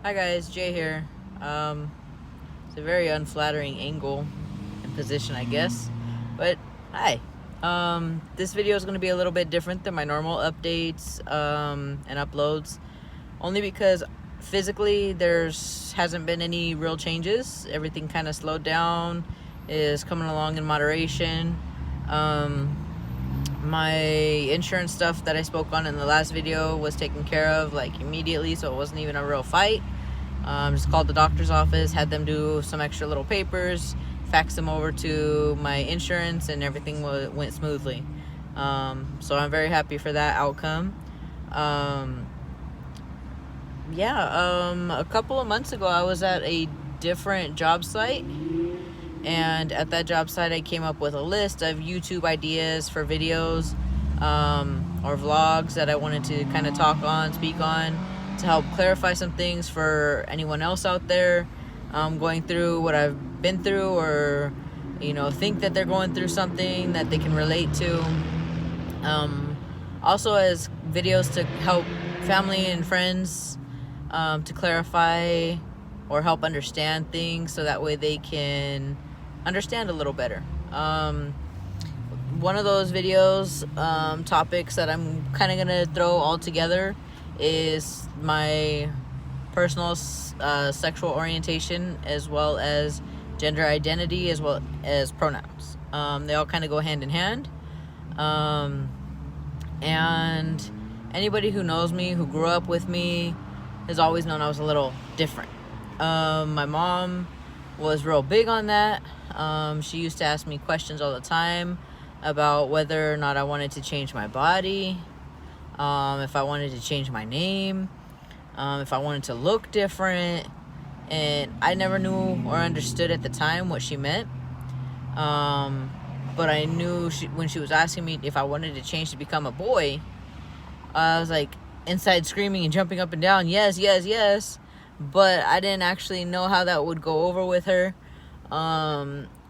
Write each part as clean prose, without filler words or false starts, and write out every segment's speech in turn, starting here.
Hi guys, Jay here. It's a very unflattering angle and position, I guess. But hi. This video is going to be a little bit different than my normal updates and uploads, only because physically there's hasn't been any real changes. Everything kind of slowed down, is coming along in moderation. My insurance stuff that I spoke on in the last video was taken care of like immediately, so it wasn't even a real fight. Just called the doctor's office, had them do some extra little papers, faxed them over to my insurance, and everything went smoothly. So I'm very happy for that outcome. A couple of months ago I was at a different job site, and at that job site I came up with a list of YouTube ideas for videos or vlogs that I wanted to kind of speak on, to help clarify some things for anyone else out there going through what I've been through, or think that they're going through something that they can relate to. Also as videos to help family and friends to clarify or help understand things, so that way they can understand a little better. One of those videos, topics that I'm kind of gonna throw all together, is my personal sexual orientation, as well as gender identity, as well as pronouns. They all kind of go hand in hand. And anybody who knows me, who grew up with me, has always known I was a little different. My mom was real big on that. She used to ask me questions all the time about whether or not I wanted to change my body, if I wanted to change my name, if I wanted to look different. And I never knew or understood at the time what she meant. But I knew when she was asking me if I wanted to change to become a boy, I was like inside screaming and jumping up and down, yes, yes, yes. But I didn't actually know how that would go over with her,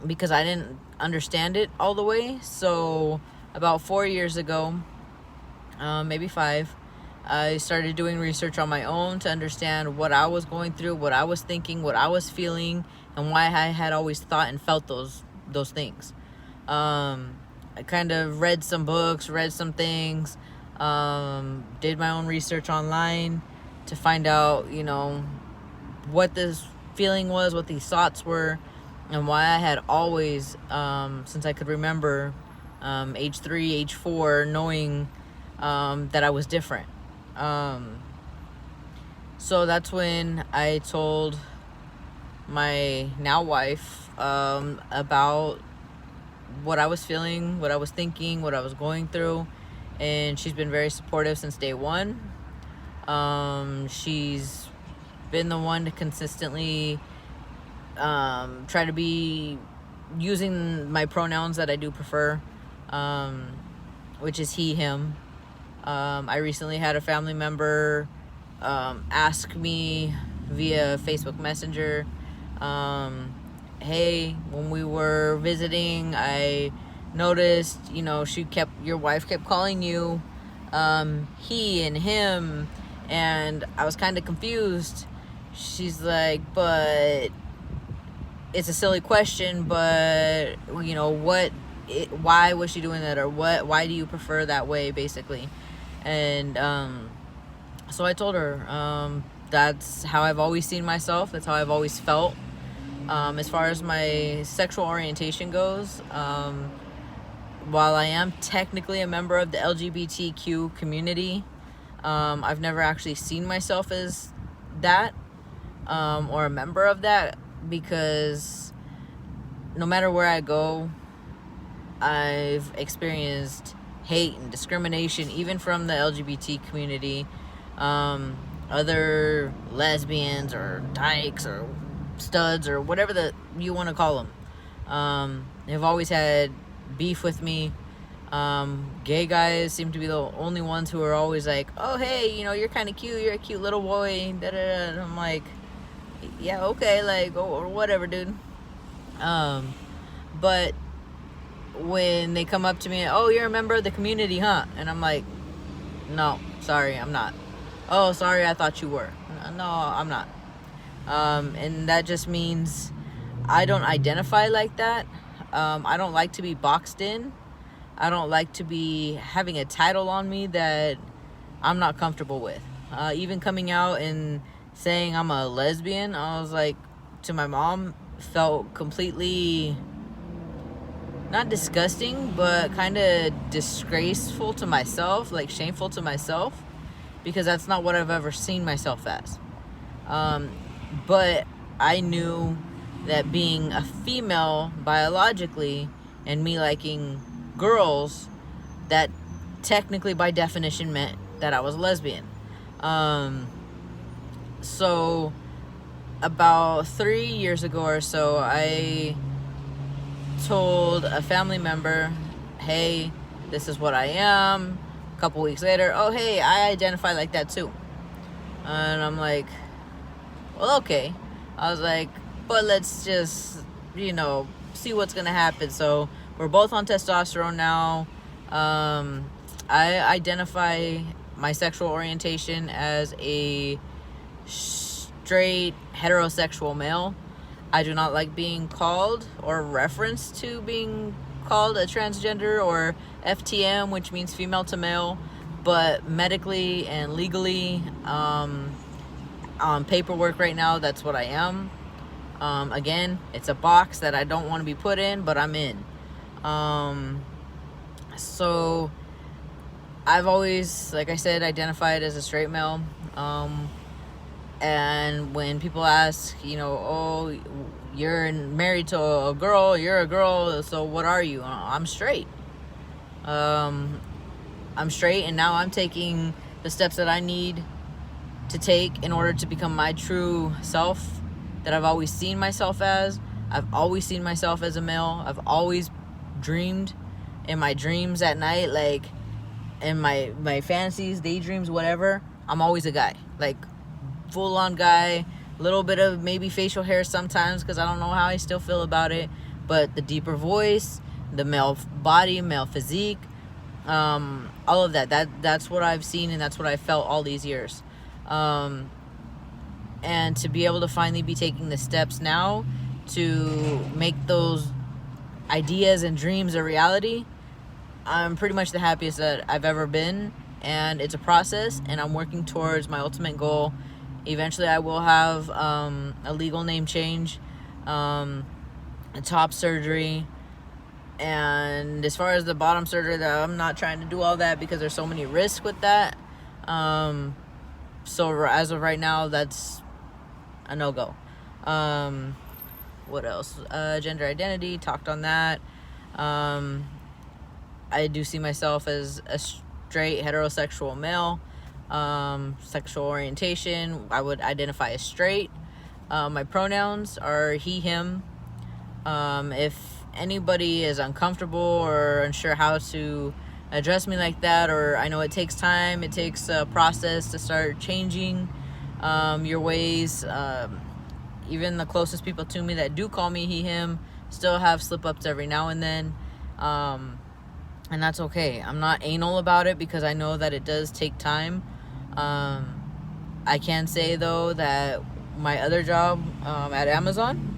because I didn't understand it all the way. So about 4 years ago, maybe 5, I started doing research on my own to understand what I was going through, what I was thinking, what I was feeling, and why I had always thought and felt those things. I kind of read some books, read some things, did my own research online to find out, what this feeling was, what these thoughts were, and why I had always, since I could remember, age 3, age 4, knowing that I was different. So that's when I told my now wife about what I was feeling, what I was thinking, what I was going through, and she's been very supportive since day one. She's been the one to consistently try to be using my pronouns that I do prefer, which is he, him. I recently had a family member ask me via Facebook Messenger, hey, when we were visiting, I noticed, your wife kept calling you he and him, and I was kind of confused. She's like, but it's a silly question, but why was she doing that, or why do you prefer that way, basically? And so I told her that's how I've always seen myself, that's how I've always felt. As far as my sexual orientation goes, while I am technically a member of the LGBTQ community, I've never actually seen myself as that, or a member of that, because no matter where I go, I've experienced hate and discrimination, even from the LGBT community. Other lesbians or dykes or studs or whatever you want to call them, they've always had beef with me. Gay guys seem to be the only ones who are always like, oh hey, you're kind of cute, you're a cute little boy, da da da. And I'm like, yeah, okay, like, or whatever, dude. But when they come up to me, oh, you're a member of the community, huh? And I'm like, no, sorry, I'm not. Oh, sorry, I thought you were. No, I'm not. And that just means I don't identify like that. I don't like to be boxed in. I don't like to be having a title on me that I'm not comfortable with. Even coming out and saying I'm a lesbian, I was like, to my mom, felt completely, not disgusting, but kind of disgraceful to myself, like shameful to myself, because that's not what I've ever seen myself as. But I knew that being a female biologically and me liking girls, that technically by definition meant that I was a lesbian. So about 3 years ago or so, I told a family member, hey, this is what I am. A couple weeks later, oh, hey, I identify like that too. And I'm like, well, okay. I was like, but let's just, see what's going to happen. So we're both on testosterone now. I identify my sexual orientation as a straight heterosexual male. I do not like being called or referenced to being called a transgender or FTM, which means female to male. But medically and legally, on paperwork right now, that's what I am. Again, it's a box that I don't want to be put in, but I'm in. So I've always, like I said, identified as a straight male. And when people ask, oh, you're married to a girl, you're a girl, so what are you? I'm straight. I'm straight, and now I'm taking the steps that I need to take in order to become my true self that I've always seen myself as. I've always seen myself as a male. I've always dreamed in my dreams at night, like in my fantasies, daydreams, whatever. I'm always a guy, like full-on guy, a little bit of maybe facial hair sometimes because I don't know how I still feel about it, but the deeper voice, the male body, male physique, all of that's what I've seen, and that's what I felt all these years. And to be able to finally be taking the steps now to make those ideas and dreams a reality, I'm pretty much the happiest that I've ever been. And it's a process, and I'm working towards my ultimate goal. Eventually I will have a legal name change, a top surgery, and as far as the bottom surgery, I'm not trying to do all that because there's so many risks with that. So as of right now, that's a no-go. What else? Gender identity, talked on that. I do see myself as a straight heterosexual male. Sexual orientation, I would identify as straight. My pronouns are he, him. If anybody is uncomfortable or unsure how to address me like that, or I know it takes time, it takes a process to start changing your ways. Even the closest people to me that do call me he, him still have slip-ups every now and then. And that's okay. I'm not anal about it because I know that it does take time. I can say, though, that my other job at Amazon,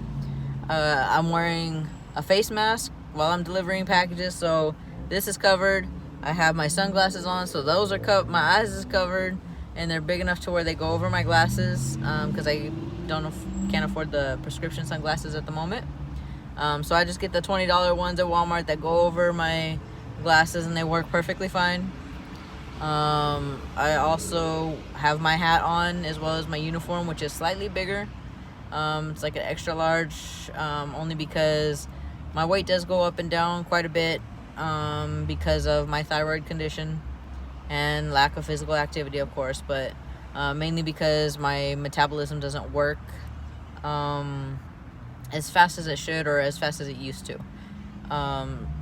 I'm wearing a face mask while I'm delivering packages, so this is covered. I have my sunglasses on, so those are covered. My eyes is covered, and they're big enough to where they go over my glasses because I can't afford the prescription sunglasses at the moment. So I just get the $20 ones at Walmart that go over my glasses, and they work perfectly fine. I also have my hat on as well as my uniform, which is slightly bigger. It's like an extra large, only because my weight does go up and down quite a bit because of my thyroid condition and lack of physical activity, of course, but mainly because my metabolism doesn't work as fast as it should or as fast as it used to.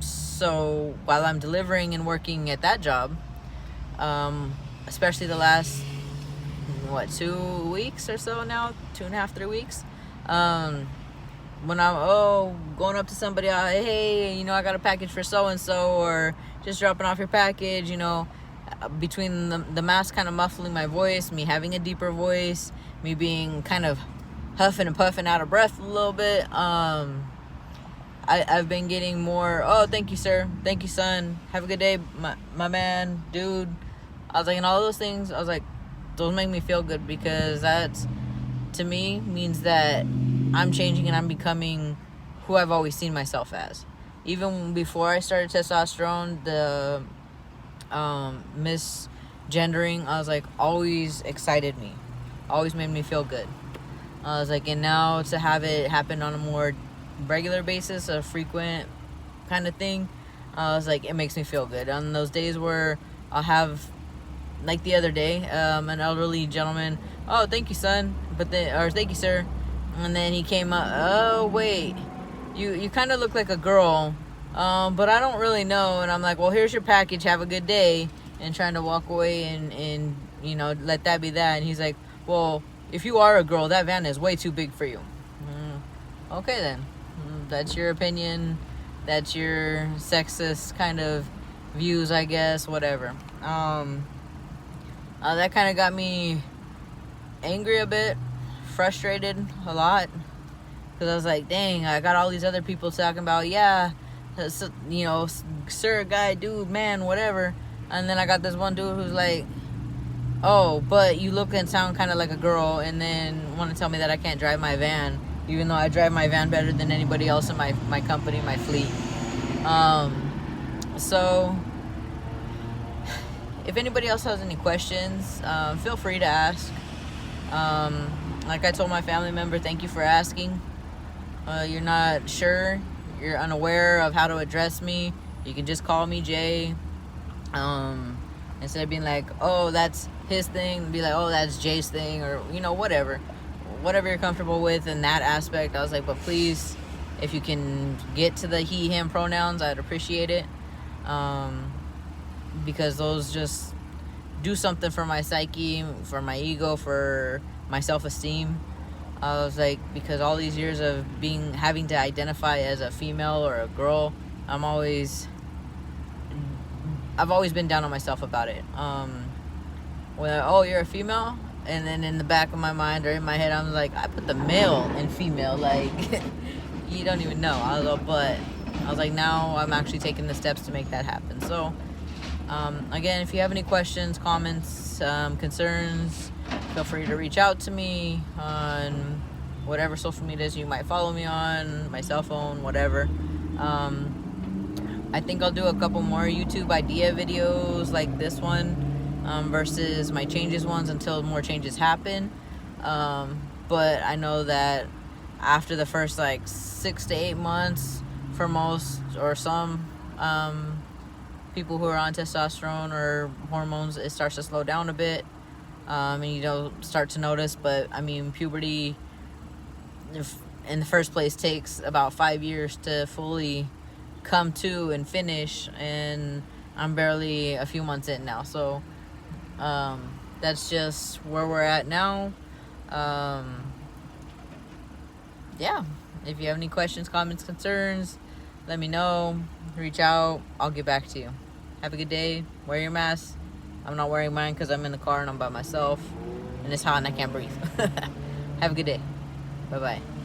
So while I'm delivering and working at that job, especially the last 2 weeks or so now, 2.5, 3 weeks, when I'm going up to somebody, hey, I got a package for so and so, or just dropping off your package, between the mask kind of muffling my voice, me having a deeper voice, me being kind of huffing and puffing, out of breath a little bit. I've been getting more, oh, thank you, sir. Thank you, son. Have a good day, my man, dude. I was like, and all those things, I was like, those make me feel good, because that's, to me, means that I'm changing and I'm becoming who I've always seen myself as. Even before I started testosterone, the misgendering, I was like, always excited me. Always made me feel good. I was like, and now to have it happen on a more regular basis, a frequent kind of thing, I was like, it makes me feel good. On those days where I'll have, like the other day, an elderly gentleman, oh, thank you, son, but then, or thank you, sir, and then he came up, oh, wait, you kind of look like a girl, but I don't really know. And I'm like, well, here's your package, have a good day, and trying to walk away and you know, let that be that. And he's like, well, if you are a girl, that van is way too big for you. Okay then, that's your opinion, that's your sexist kind of views, I guess, whatever. That kind of got me angry a bit, frustrated a lot, because I was like, dang, I got all these other people talking about, yeah, you know, sir, guy, dude, man, whatever, and then I got this one dude who's like, oh, but you look and sound kind of like a girl, and then want to tell me that I can't drive my van, even though I drive my van better than anybody else in my company, my fleet. So if anybody else has any questions, feel free to ask. Like I told my family member, thank you for asking. You're not sure, you're unaware of how to address me, you can just call me Jay. Instead of being like, oh, that's his thing, be like, oh, that's Jay's thing, or, you know, whatever you're comfortable with in that aspect. I was like, but please, if you can get to the he, him pronouns, I'd appreciate it. Because those just do something for my psyche, for my ego, for my self-esteem. I was like, because all these years of having to identify as a female or a girl, I've always been down on myself about it. When, oh, you're a female? And then in the back of my mind or in my head, I'm like, I put the male in female, like, you don't even know. I was like, now I'm actually taking the steps to make that happen. So, again, if you have any questions, comments, concerns, feel free to reach out to me on whatever social medias you might follow me on, my cell phone, whatever. I think I'll do a couple more YouTube idea videos like this one, versus my changes ones until more changes happen. But I know that after the first like 6 to 8 months, for most or some people who are on testosterone or hormones, it starts to slow down a bit, and you don't start to notice. But I mean, puberty in the first place takes about 5 years to fully come to and finish, and I'm barely a few months in now. So that's just where we're at now. Yeah, if you have any questions, comments, concerns, let me know, reach out, I'll get back to you. Have a good day, wear your mask. I'm not wearing mine because I'm in the car and I'm by myself and it's hot and I can't breathe. Have a good day. Bye-bye.